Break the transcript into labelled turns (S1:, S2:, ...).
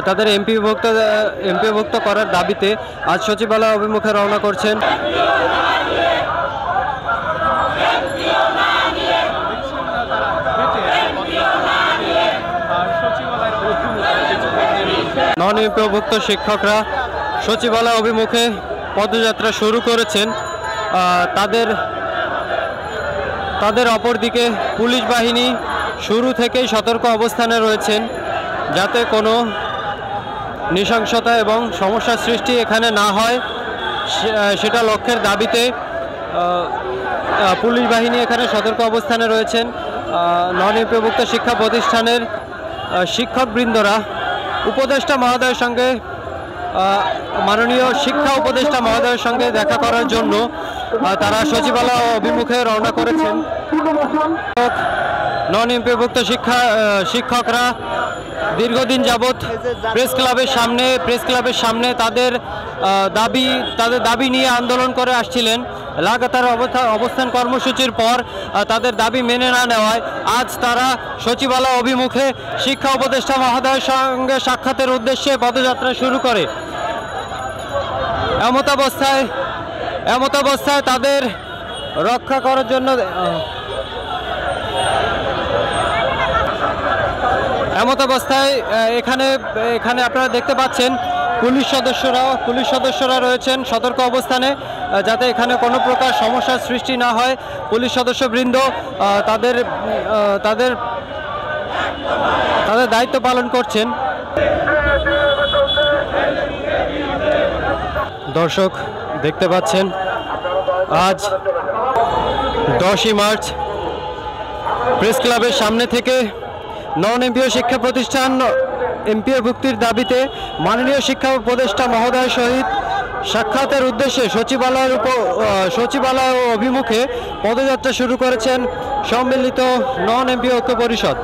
S1: তাদের এমপিভুক্ত করার দাবিতে আজ সচিবালয় অভিমুখে রওনা করছেন। নন এমপিভুক্ত শিক্ষকরা সচিবালয় অভিমুখে পদযাত্রা শুরু করেছেন। তাদের অপরদিকে পুলিশ বাহিনী শুরু থেকেই সতর্ক অবস্থানে রয়েছেন যাতে কোনো নৃশংসতা এবং সমস্যার সৃষ্টি এখানে না হয়, সেটা লক্ষ্যের দাবিতে পুলিশ বাহিনী এখানে সতর্ক অবস্থানে রয়েছেন। নন এমপিভুক্ত শিক্ষা প্রতিষ্ঠানের শিক্ষকবৃন্দরা উপদেষ্টা মহোদয়ের সঙ্গে মাননীয় শিক্ষা উপদেষ্টা মহোদয়ের সঙ্গে দেখা করার জন্য তারা সচিবালয় অভিমুখে রওনা করেছেন। নন এমপিভুক্ত শিক্ষকরা দীর্ঘদিন যাবৎ প্রেস ক্লাবের সামনে তাদের দাবি নিয়ে আন্দোলন করে আসছিলেন। লাগাতার অবস্থান কর্মসূচির পর তাদের দাবি মেনে না নেওয়ায় আজ তারা সচিবালয় অভিমুখে শিক্ষা উপদেষ্টা মহোদয়ের সঙ্গে সাক্ষাতের উদ্দেশ্যে পদযাত্রা শুরু করে। এমত অবস্থায় তাদের রক্ষা করার জন্য এখানে আপনারা দেখতে পাচ্ছেন পুলিশ সদস্যরা রয়েছেন সতর্ক অবস্থানে যাতে এখানে কোনো প্রকার সমস্যার সৃষ্টি না হয়। পুলিশ সদস্যবৃন্দ তাদের দায়িত্ব পালন করছেন। দর্শক দেখতে পাচ্ছেন আজ 10ই মার্চ প্রেস ক্লাবের সামনে থেকে নন এমপিও শিক্ষা প্রতিষ্ঠান এমপিওভুক্তির দাবিতে মাননীয় শিক্ষা উপদেষ্টা মহোদয়ের সহিত সাক্ষাতের উদ্দেশ্যে সচিবালয় অভিমুখে পদযাত্রা শুরু করেছেন সম্মিলিত নন এমপিও ঐক্য পরিষদ।